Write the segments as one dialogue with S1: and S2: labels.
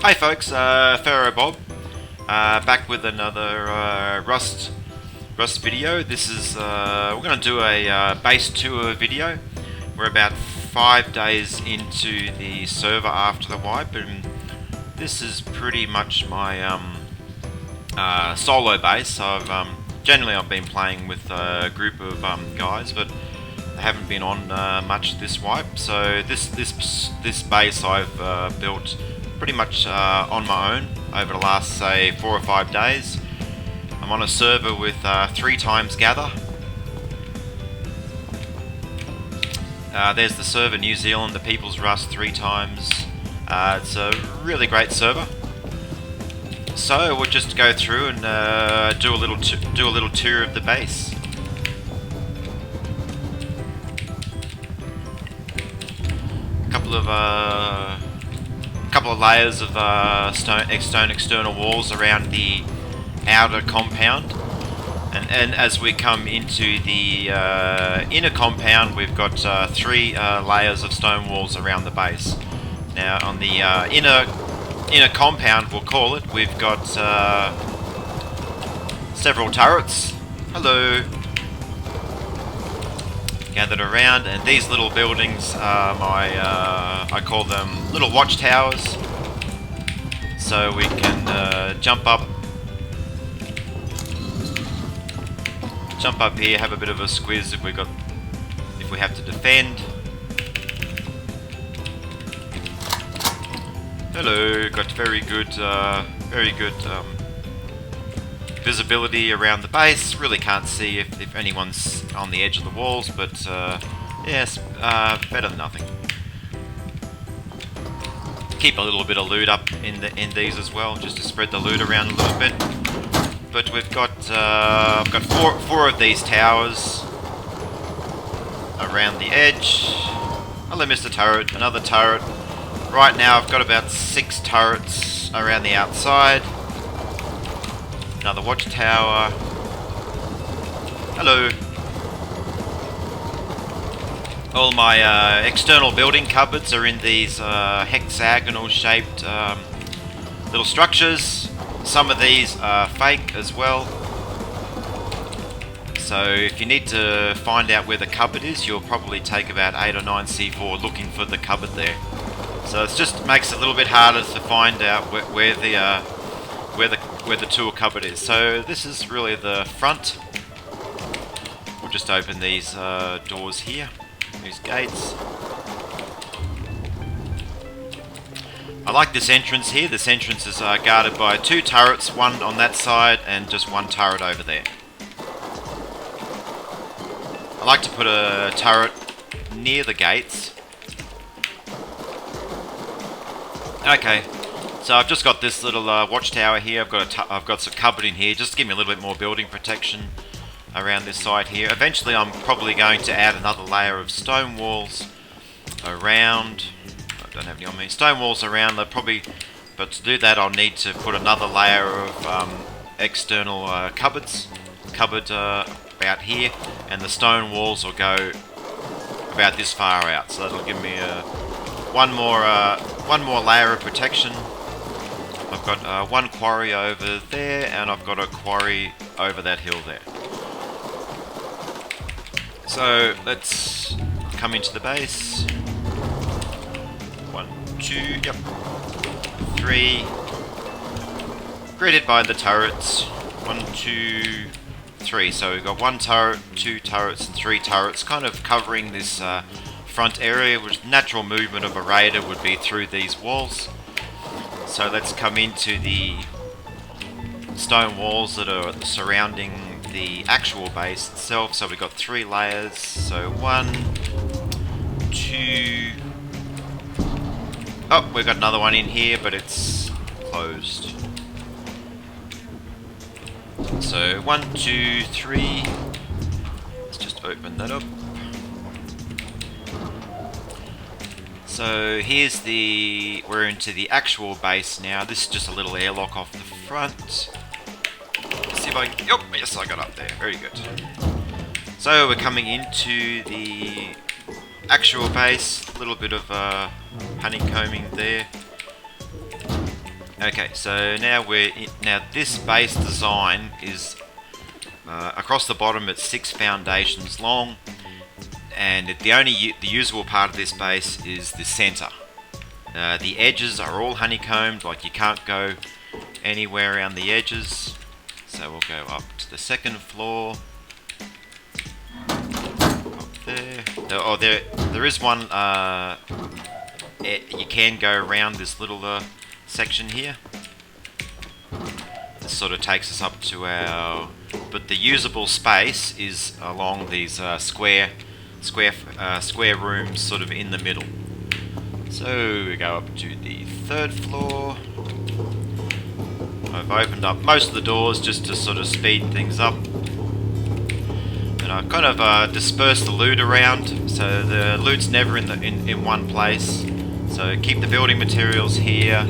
S1: Hi folks, FeroBob, back with another Rust video. This is we're going to do a base tour video. We're about 5 days into the server after the wipe, and this is pretty much my solo base. Generally I've been playing with a group of guys, but I haven't been on much this wipe. So this base I've built pretty much on my own over the last, say, 4 or 5 days. I'm on a server with 3 times gather. There's the server New Zealand, the People's Rust 3 times. It's a really great server. So we'll just go through and do a little tour of the base. Couple of layers of stone external walls around the outer compound, and as we come into the inner compound, we've got 3 layers of stone walls around the base. Now on the inner compound, we'll call it, we've got several turrets. Hello. Gathered around, and these little buildings are I call them little watchtowers, so we can jump up here, have a bit of a squiz if we have to defend. Hello, got very good visibility around the base. Really can't see if anyone's on the edge of the walls, but yes, better than nothing. Keep a little bit of loot up in these as well, just to spread the loot around a little bit. But we've got I've got four of these towers around the edge. Hello, Mr. Turret. Another turret. Right now I've got about 6 turrets around the outside. Another watchtower. Hello. All my external building cupboards are in these hexagonal shaped little structures. Some of these are fake as well. So if you need to find out where the cupboard is, you'll probably take about 8 or 9 C4 looking for the cupboard there. So it just makes it a little bit harder to find out where the tool cupboard is. So this is really the front. We'll just open these doors here, these gates. I like this entrance here. This entrance is guarded by 2 turrets, one on that side and just 1 turret over there. I like to put a turret near the gates. Okay. So I've just got this little watchtower here. I've got some cupboard in here just to give me a little bit more building protection around this side here. Eventually I'm probably going to add another layer of stone walls around. I don't have any on me. Stone walls around. But to do that I'll need to put another layer of external cupboard about here, and the stone walls will go about this far out. So that'll give me one more layer of protection. I've got 1 quarry over there, and I've got a quarry over that hill there. So let's come into the base. 1, 2, yep, 3. Greeted by the turrets. 1, 2, 3. So we've got 1 turret, 2 turrets, and 3 turrets, kind of covering this front area, which natural movement of a raider would be through these walls. So let's come into the stone walls that are surrounding the actual base itself. So we've got 3 layers. So 1, 2. Oh, we've got another one in here, but it's closed. So 1, 2, 3. Let's just open that up. So here's we're into the actual base now. This is just a little airlock off the front. Let's see if I can, yes, I got up there, very good. So we're coming into the actual base, a little bit of honeycombing there. Okay, so now now this base design is across the bottom. It's 6 foundations long, and the usable part of this base is the center. The edges are all honeycombed, like you can't go anywhere around the edges. So we'll go up to the second floor. Up there. Oh, there is one. You can go around this little section here. This sort of takes us up to our. But the usable space is along these square rooms, sort of in the middle. So we go up to the third floor. I've opened up most of the doors just to sort of speed things up. And I've kind of dispersed the loot around, so the loot's never in one place. So keep the building materials here.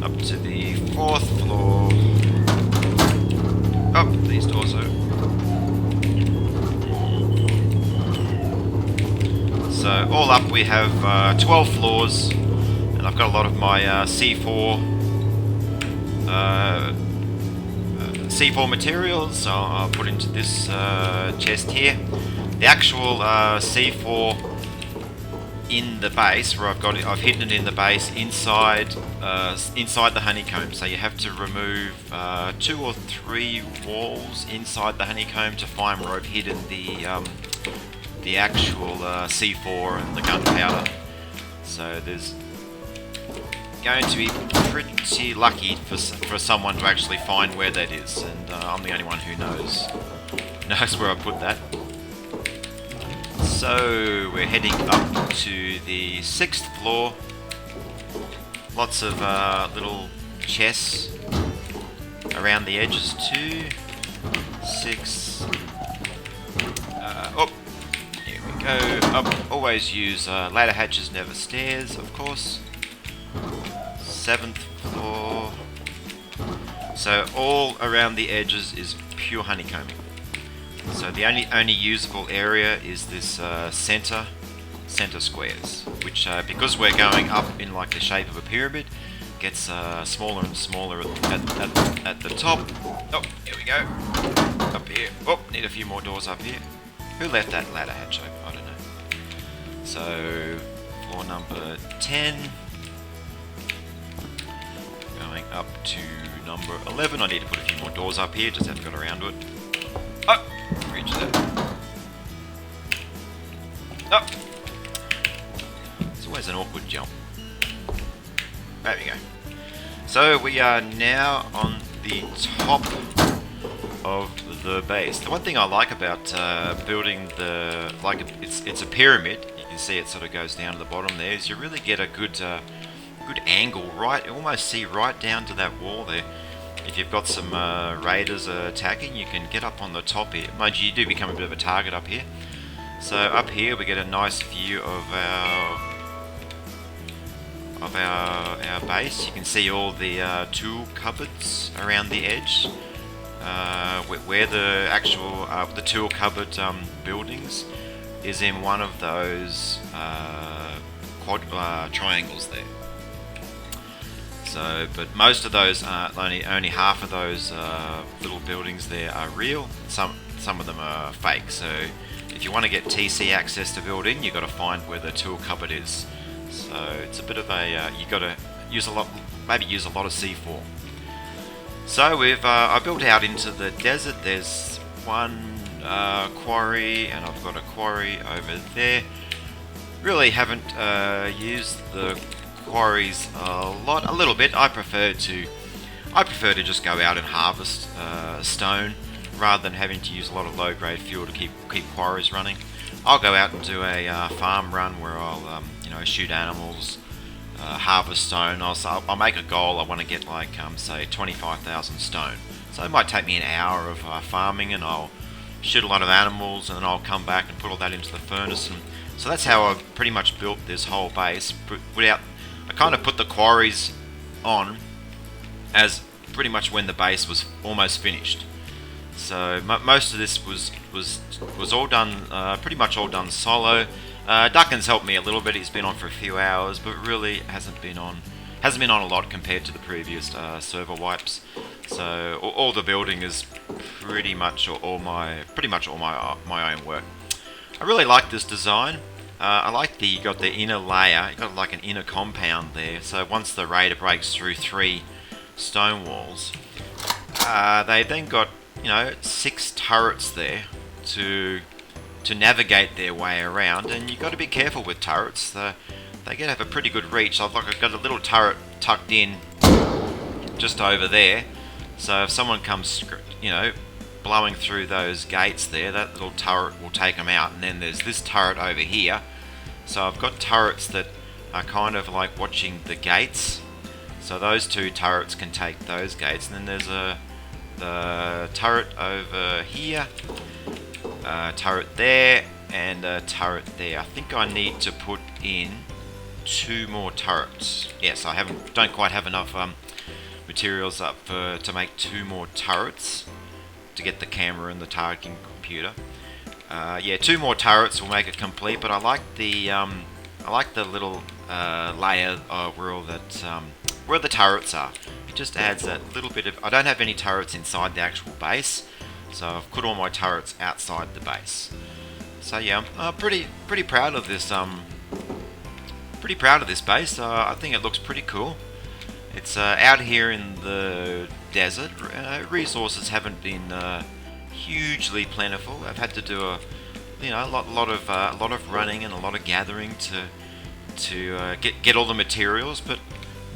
S1: Up to the 4th floor. Oh, these doors are. So all up we have 12 floors, and I've got a lot of my C4 materials. I'll put into this chest here. The actual C4 in the base, where I've hidden it in the base inside the honeycomb. So you have to remove 2 or 3 walls inside the honeycomb to find where I've hidden the actual C4 and the gunpowder. So there's going to be pretty lucky for someone to actually find where that is, and I'm the only one who knows where I put that. So we're heading up to the 6th floor. Lots of little chests around the edges too. 6. Oh, here we go. Up. Always use ladder hatches, never stairs, of course. 7th floor. So all around the edges is pure honeycombing. So the only usable area is this center squares, which because we're going up in like the shape of a pyramid, gets smaller and smaller at the top. Oh, here we go. Up here. Oh, need a few more doors up here. Who left that ladder hatch open? I don't know. So floor number 10. Going up to number 11. I need to put a few more doors up here, just haven't got around to it. Oh! Reach that. Oh! It's always an awkward jump. There we go. So we are now on the top of the base. The one thing I like about building it's a pyramid. You can see it sort of goes down to the bottom there. Is you really get a good angle, right? You almost see right down to that wall there. If you've got some raiders attacking, you can get up on the top here. Mind you, you do become a bit of a target up here. So up here we get a nice view of our base. You can see all the tool cupboards around the edge, where the actual the tool cupboard buildings is in one of those triangles there. So, but most of those only half of those little buildings there are real. Some of them are fake. So, if you want to get TC access to build in, you've got to find where the tool cupboard is. So it's a bit of a you got to use a lot of C4. So I built out into the desert. There's one quarry, and I've got a quarry over there. Really haven't used the quarries a little bit. I prefer to just go out and harvest stone rather than having to use a lot of low-grade fuel to keep quarries running. I'll go out and do a farm run where I'll shoot animals, harvest stone. I'll make a goal. I want to get like say 25,000 stone. So it might take me an hour of farming, and I'll shoot a lot of animals, and then I'll come back and put all that into the furnace. And so that's how I've pretty much built this whole base. I kind of put the quarries on as pretty much when the base was almost finished. So most of this was all done, pretty much all done solo. Duncan's helped me a little bit. He's been on for a few hours, but really hasn't been on a lot compared to the previous server wipes. So all the building is pretty much all my own work. I really like this design. I like you got the inner layer. You got like an inner compound there. So once the raider breaks through 3 stone walls, they then got 6 turrets there to navigate their way around, and you've got to be careful with turrets. They can have a pretty good reach. I've got a little turret tucked in just over there, so if someone comes blowing through those gates there, that little turret will take them out. And then there's this turret over here, so I've got turrets that are kind of like watching the gates, so those 2 turrets can take those gates. And then there's the turret over here, turret there, and a turret there. I think I need to put in 2 more turrets. Yes, I don't quite have enough materials up to make 2 more turrets to get the camera and the targeting computer. Yeah, 2 more turrets will make it complete. But I like the little layer where the turrets are. It just adds that little bit of. I don't have any turrets inside the actual base, so I've put all my turrets outside the base. So yeah, I'm pretty proud of this. Pretty proud of this base. I think it looks pretty cool. It's out here in the desert. Resources haven't been hugely plentiful. I've had to do a lot of running and a lot of gathering to get all the materials. But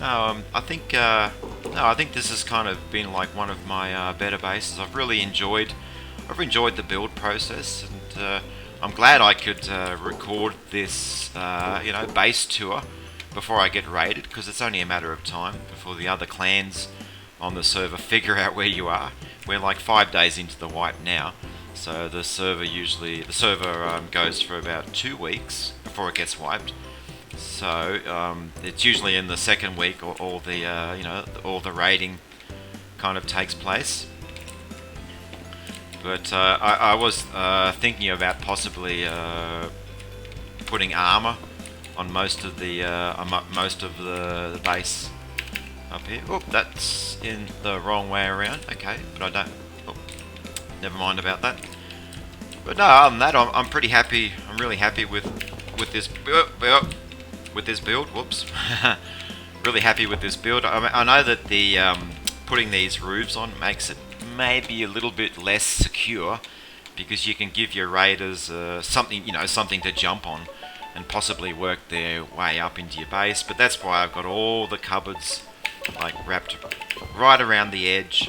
S1: no, I think this has kind of been like one of my better bases. I've enjoyed the build process, and I'm glad I could record this base tour before I get raided, because it's only a matter of time before the other clans on the server figure out where you are. We're like 5 days into the wipe now, so the server goes for about 2 weeks before it gets wiped. So it's usually in the 2nd week all the raiding kind of takes place. But I was thinking about possibly putting armor on most of the base up here. Oh, that's in the wrong way around. Okay, but I don't. Oh, never mind about that. But no, other than that, I'm pretty happy. I'm really happy with this build. Whoops. Really happy with this build. I know that the putting these roofs on makes it maybe a little bit less secure, because you can give your raiders something to jump on and possibly work their way up into your base. But that's why I've got all the cupboards like wrapped right around the edge.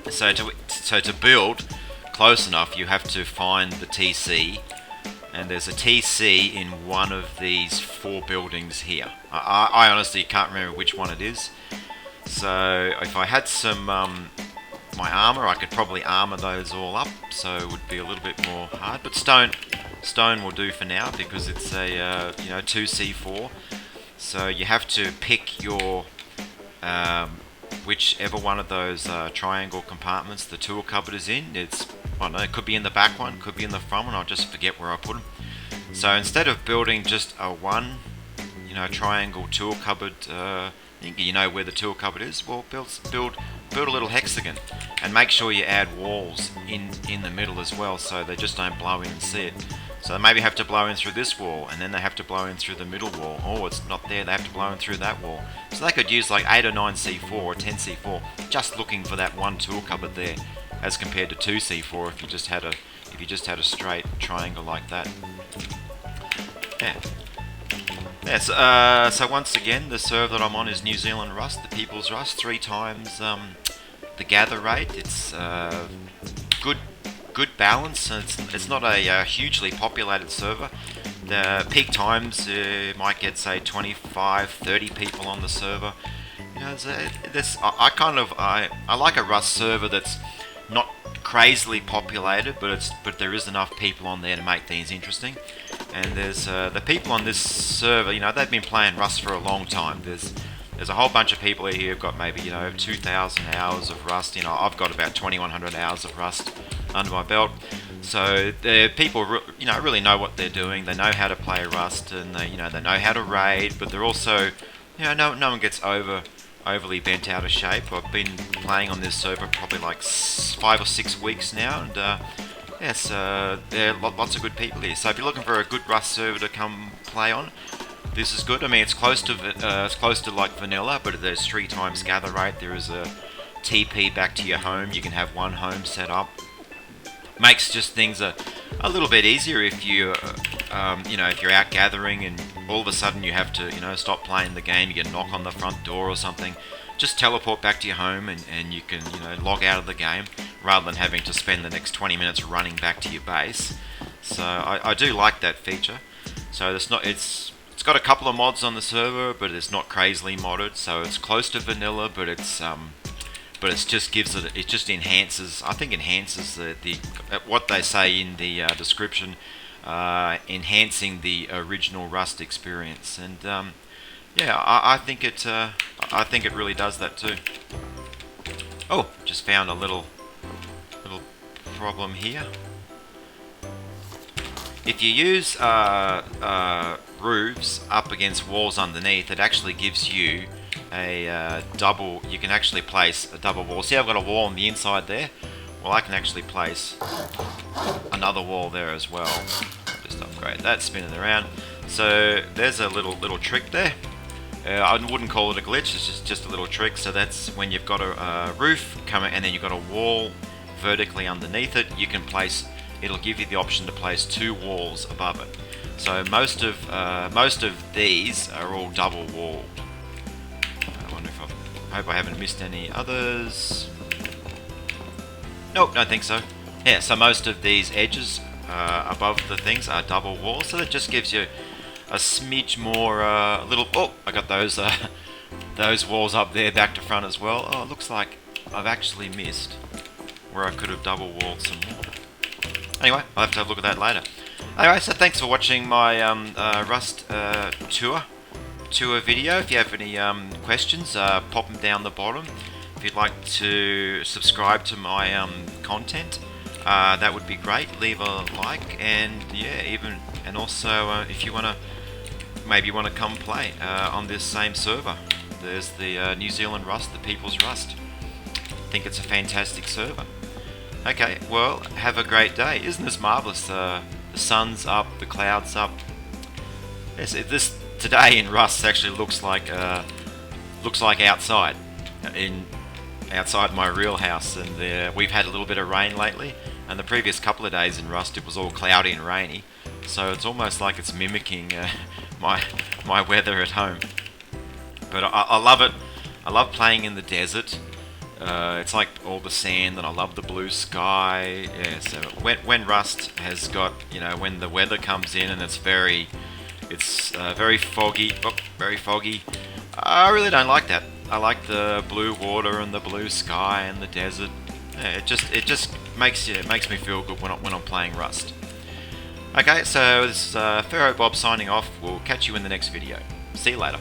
S1: So to build close enough, you have to find the TC, and there's a TC in one of these 4 buildings here. I honestly can't remember which one it is. So if I had some my armor, I could probably armor those all up, so it would be a little bit more hard. But stone will do for now, because it's a 2C4. So you have to pick your whichever one of those triangle compartments the tool cupboard is in. It could be in the back one, could be in the front one. I'll just forget where I put them. So instead of building just a one triangle tool cupboard, you know where the tool cupboard is, well, build a little hexagon, and make sure you add walls in the middle as well, so they just don't blow in and see it. So they maybe have to blow in through this wall, and then they have to blow in through the middle wall. Oh, it's not there, they have to blow in through that wall. So they could use like 8 or 9 C4 or 10 C4 just looking for that one tool cupboard there, as compared to 2 C4 if you just had a straight triangle like that. Yeah. So once again, the server that I'm on is New Zealand Rust, the People's Rust, 3 times the gather rate. It's good balance. It's not a hugely populated server. The peak times might get, say, 25, 30 people on the server. I like a Rust server that's not crazily populated, but there is enough people on there to make things interesting. And there's the people on this server, they've been playing Rust for a long time. There's a whole bunch of people here who've got maybe 2,000 hours of Rust. I've got about 2,100 hours of Rust under my belt. So the people, really know what they're doing. They know how to play Rust, and they know how to raid. But they're also, no one gets overly bent out of shape. I've been playing on this server probably like 5 or 6 weeks now, and yes, there are lots of good people here. So if you're looking for a good Rust server to come play on, this is good. I mean, it's close to like vanilla, but there's 3 times gather rate. There is a TP back to your home. You can have one home set up. Makes just things a little bit easier if you, if you're out gathering and all of a sudden you have to, stop playing the game. You get a knock on the front door or something. Just teleport back to your home and you can, log out of the game rather than having to spend the next 20 minutes running back to your base. So I do like that feature. So it's got a couple of mods on the server, but it's not crazily modded. So it's close to vanilla, but it just gives it just enhances. I think enhances the what they say in the description, enhancing the original Rust experience. And yeah, I think it really does that too. Oh, just found a little problem here. If you use roofs up against walls underneath, it actually gives you a double. You can actually place a double wall. See, I've got a wall on the inside there. Well, I can actually place another wall there as well. I'll just upgrade that, spin it around. So there's a little trick there. I wouldn't call it a glitch. It's just a little trick. So that's when you've got a roof coming, and then you've got a wall vertically underneath it. You can place. It'll give you the option to place 2 walls above it. So most of these are all double walled. I hope I haven't missed any others. Nope, don't think so. Yeah, so most of these edges above the things are double walls, so that just gives you a smidge more, little. Oh, I got those walls up there, back to front as well. Oh, it looks like I've actually missed where I could have double walled some more. Anyway, I'll have to have a look at that later. Anyway, so thanks for watching my Rust tour video. If you have any questions, pop them down the bottom. If you'd like to subscribe to my content, that would be great. Leave a like, and yeah, and also if you maybe want to come play on this same server. There's the New Zealand Rust, the People's Rust. I think it's a fantastic server. Okay, well, have a great day. Isn't this marvelous? The sun's up, the clouds up. Yes, this today in Rust actually looks like outside, outside my real house, and we've had a little bit of rain lately. And the previous couple of days in Rust, it was all cloudy and rainy, so it's almost like it's mimicking my weather at home. But I love it. I love playing in the desert. It's like all the sand, and I love the blue sky. Yeah, so when Rust has got, when the weather comes in and it's very foggy. Oh, very foggy. I really don't like that. I like the blue water and the blue sky and the desert. Yeah, it just makes me feel good when I'm playing Rust. Okay, so this is FeroBob signing off. We'll catch you in the next video. See you later.